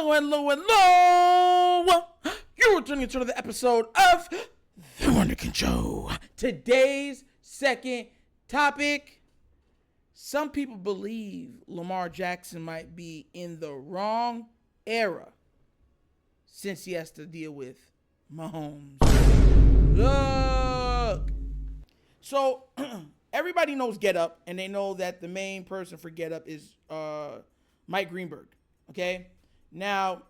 Hello. You're tuning into another episode of TheWunderkindShow. Today's second topic. Some people believe Lamar Jackson might be in the wrong era since he has to deal with Mahomes. Look. So, everybody knows Get Up, and they know that the main person for Get Up is Mike Greenberg. Okay? Now,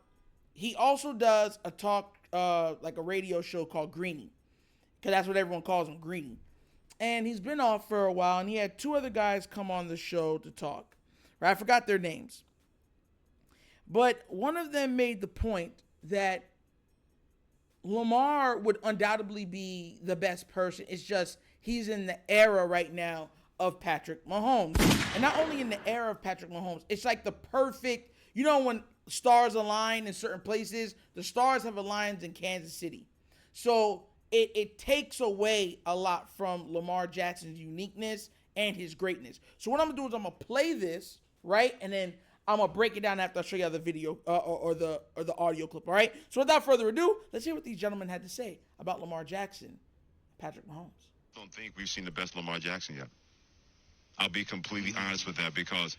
he also does a talk, like a radio show called Greeny, because that's what everyone calls him, Greeny. And he's been off for a while, and he had two other guys come on the show to talk. Right? I forgot their names. But one of them made the point that Lamar would undoubtedly be the best person. It's just he's in the era right now of Patrick Mahomes. And not only in the era of Patrick Mahomes, it's like the perfect, you know, when stars align in certain places, the stars have aligned in Kansas City. So it takes away a lot from Lamar Jackson's uniqueness and his greatness. So what I'm going to do is I'm going to play this, right? And then I'm going to break it down after I show you the video or the audio clip, all right? So without further ado, let's hear what these gentlemen had to say about Lamar Jackson, Patrick Mahomes. I don't think we've seen the best Lamar Jackson yet. I'll be completely honest with that because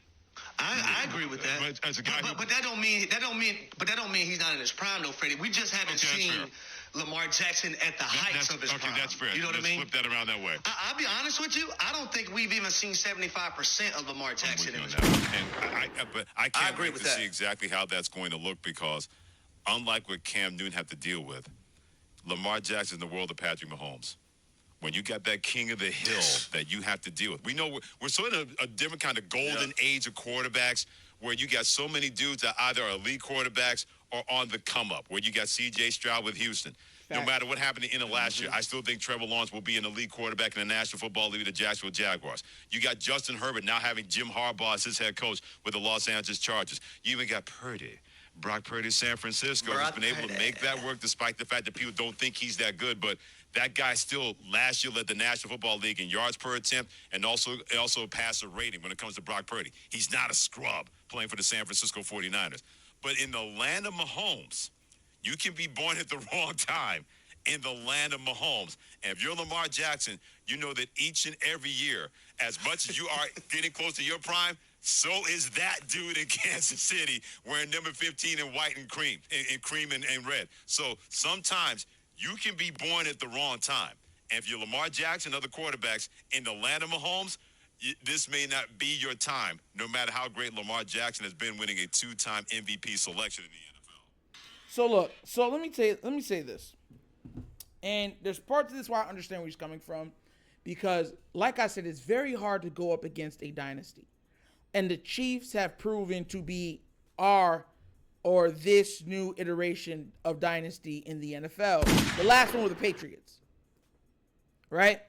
I agree with that. But as a guy, but that don't mean he's not in his prime, though, Freddie. We just haven't seen Lamar Jackson at the heights of his prime. Okay, that's fair. You know what I mean? Flip that around that way. I'll be honest with you. I don't think we've even seen 75% of Lamar Jackson in his that. prime. But I can't agree wait with to that. see exactly how that's going to look because unlike what Cam Newton had to deal with, Lamar Jackson is in the world of Patrick Mahomes. When you got that king of the hill that you have to deal with. We know we're sort of a different kind of golden age of quarterbacks where you got so many dudes that either are elite quarterbacks or on the come up, where you got C.J. Stroud with Houston. No matter what happened in the last year, I still think Trevor Lawrence will be an elite quarterback in the National Football League with the Jacksonville Jaguars. You got Justin Herbert now having Jim Harbaugh as his head coach with the Los Angeles Chargers. You even got Brock Purdy, San Francisco, who's been able to make that work despite the fact that people don't think he's that good. But that guy still last year led the National Football League in yards per attempt and also passer rating when it comes to Brock Purdy. He's not a scrub playing for the San Francisco 49ers. But in the land of Mahomes, you can be born at the wrong time in the land of Mahomes. And if you're Lamar Jackson, you know that each and every year, as much as you are getting close to your prime, so is that dude in Kansas City wearing number 15 in white and cream, and red. So sometimes you can be born at the wrong time. And if you're Lamar Jackson, other quarterbacks in the land of Mahomes, this may not be your time, no matter how great Lamar Jackson has been winning a two-time MVP selection in the NFL. So look, let me say this. And there's parts of this where I understand where he's coming from because, like I said, it's very hard to go up against a dynasty. And the Chiefs have proven to be this new iteration of dynasty in the NFL. The last one were the Patriots, right?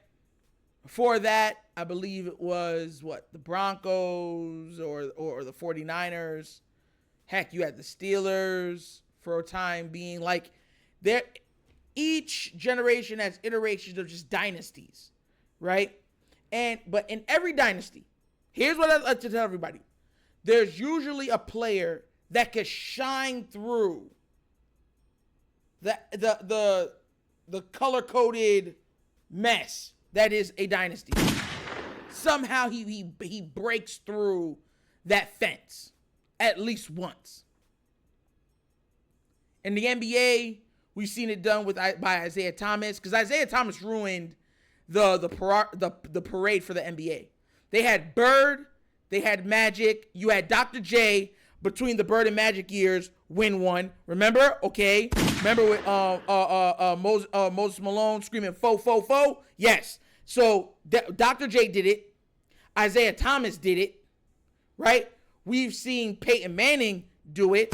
Before that, I believe it was, the Broncos or the 49ers. Heck, you had the Steelers for a time being. Like, each generation has iterations of just dynasties, right? But in every dynasty, here's what I like to tell everybody. There's usually a player that can shine through the color-coded mess that is a dynasty. Somehow he breaks through that fence at least once. In the NBA, we've seen it done by Isaiah Thomas because Isaiah Thomas ruined the parade for the NBA. They had Bird, they had Magic, you had Dr. J between the Bird and Magic years, win one. Remember? Okay. Remember with Moses Malone screaming fo fo fo? Yes. So Dr. J did it. Isaiah Thomas did it. Right? We've seen Peyton Manning do it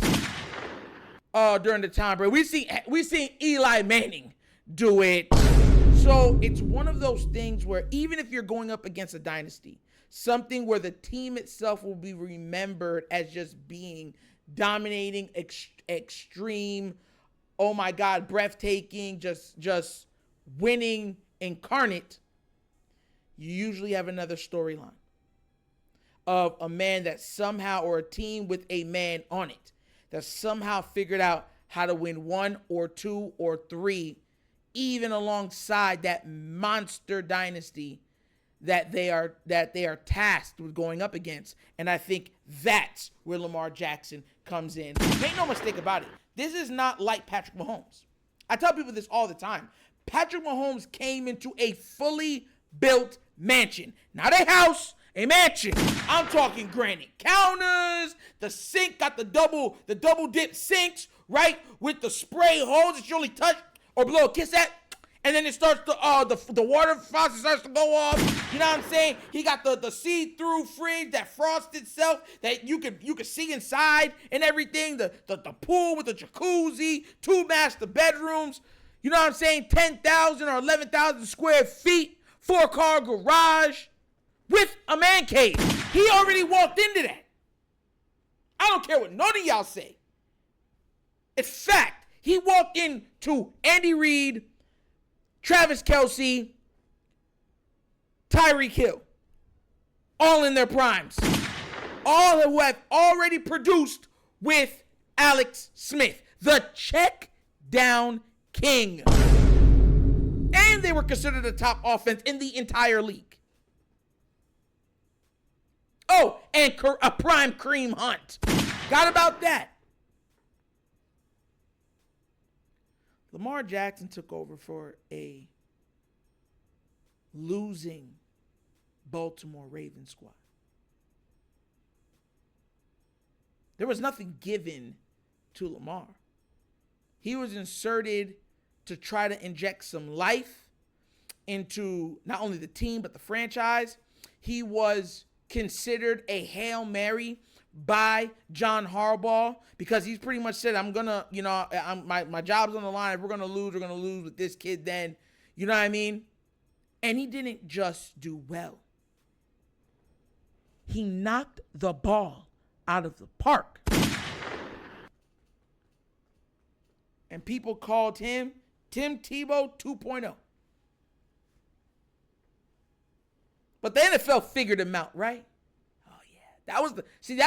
during the time break. We've seen Eli Manning do it. So it's one of those things where even if you're going up against a dynasty, something where the team itself will be remembered as just being dominating, extreme, oh my God, breathtaking, just winning incarnate, you usually have another storyline of a man that somehow, or a team with a man on it, that somehow figured out how to win 1 or 2 or 3, even alongside that monster dynasty that they are tasked with going up against. And I think that's where Lamar Jackson comes in. Make no mistake about it. This is not like Patrick Mahomes. I tell people this all the time. Patrick Mahomes came into a fully built mansion. Not a house, a mansion. I'm talking granite counters. The sink got the double dip sinks, right? With the spray hose that you only touch or blow a kiss at. And then it starts to, the water faucet starts to go off. You know what I'm saying? He got the see-through fridge that frosts itself that you could see inside and everything. The pool with the jacuzzi, 2 master bedrooms. You know what I'm saying? 10,000 or 11,000 square feet, 4-car garage with a man cave. He already walked into that. I don't care what none of y'all say. In fact, he walked into Andy Reid, Travis Kelce, Tyreek Hill, all in their primes. All who have already produced with Alex Smith, the check down king. And they were considered the top offense in the entire league. Oh, and a prime Kareem Hunt. Got about that. Lamar Jackson took over for a losing Baltimore Ravens squad. There was nothing given to Lamar. He was inserted to try to inject some life into not only the team, but the franchise. He was considered a Hail Mary by John Harbaugh because he's pretty much said, I'm going to, my job's on the line. If we're going to lose with this kid then. You know what I mean? And he didn't just do well. He knocked the ball out of the park. And people called him Tim Tebow 2.0. But the NFL figured him out, right? Oh, yeah. That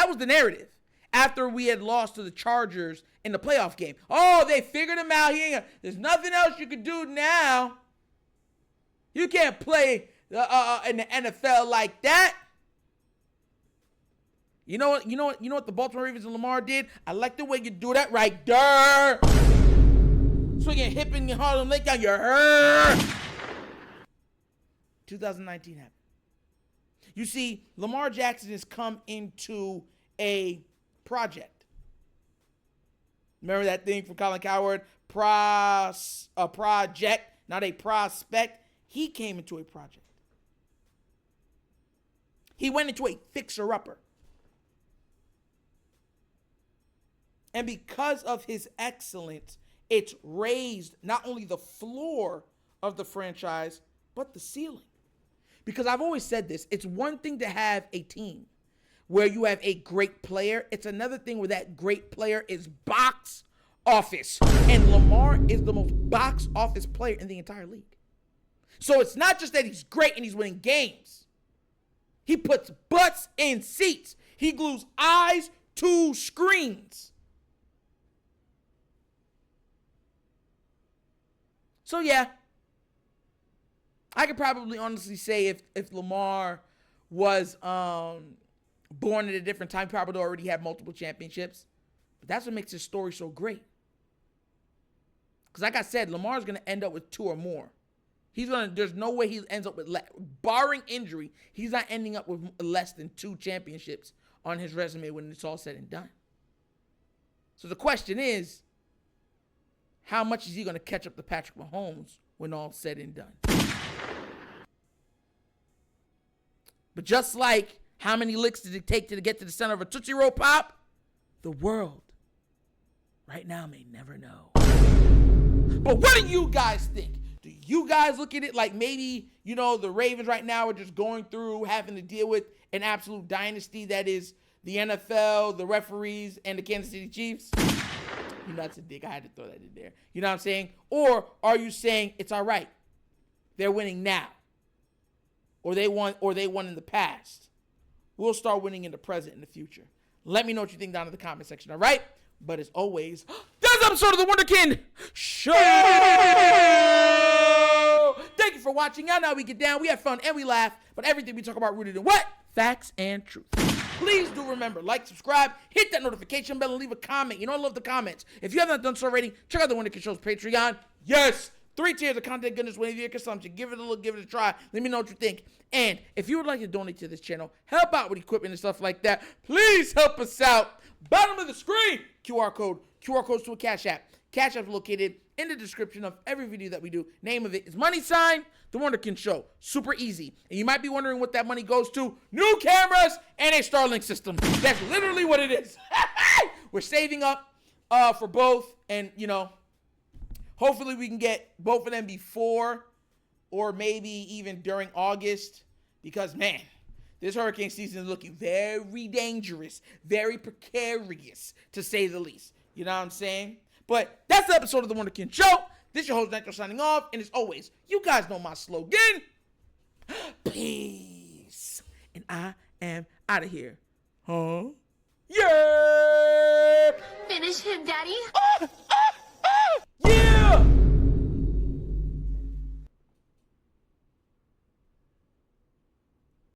was the narrative. After we had lost to the Chargers in the playoff game. Oh, they figured him out. There's nothing else you can do now. You can't play in the NFL like that. You know what the Baltimore Ravens and Lamar did? I like the way you do that right there. Swinging hip in Harlem Lake down your hair. 2019 happened. You see, Lamar Jackson has come into a project. Remember that thing from Colin Cowherd? A project, not a prospect. He came into a project. He went into a fixer-upper. And because of his excellence, it's raised not only the floor of the franchise, but the ceiling. Because I've always said this, it's one thing to have a team where you have a great player. It's another thing where that great player is box office. And Lamar is the most box office player in the entire league. So it's not just that he's great and he's winning games. He puts butts in seats. He glues eyes to screens. So yeah, I could probably honestly say if Lamar was born at a different time, probably already had multiple championships. But that's what makes his story so great. Because like I said, Lamar's going to end up with 2 or more. There's no way he ends up with barring injury, he's not ending up with less than 2 championships on his resume when it's all said and done. So the question is, how much is he going to catch up to Patrick Mahomes when all's said and done? But just like how many licks did it take to get to the center of a Tootsie Roll Pop, the world right now may never know. But what do you guys think? Do you guys look at it like maybe, the Ravens right now are just going through having to deal with an absolute dynasty that is the NFL, the referees, and the Kansas City Chiefs? That's a dig. I had to throw that in there. You know what I'm saying? Or are you saying it's all right? They're winning now. Or they won in the past. We'll start winning in the present in the future. Let me know what you think down in the comment section, all right? But as always, this episode of the Wunderkind Show. Thank you for watching. Y'all know how we get down. We have fun and we laugh. But everything we talk about rooted in what? Facts and truth. Please do remember, like, subscribe, hit that notification bell, and leave a comment. You know I love the comments. If you have not done so already, check out the Wunderkind Show's Patreon. Yes, 3 tiers of content goodness waiting for your consumption. Give it a look, give it a try. Let me know what you think. And if you would like to donate to this channel, help out with equipment and stuff like that, please help us out. Bottom of the screen, QR codes to a Cash App. Cash App is located in the description of every video that we do. Name of it is The Wunderkind Show. Super easy. And you might be wondering what that money goes to. New cameras and a Starlink system. That's literally what it is. We're saving up for both. And, you know, hopefully we can get both of them before or maybe even during August. Because, man, this hurricane season is looking very dangerous, very precarious, to say the least. You know what I'm saying? But that's the episode of The Wunderkind Show. This is your host, Nitro, signing off. And as always, you guys know my slogan. Peace. And I am out of here. Huh? Yeah! Finish him, Daddy.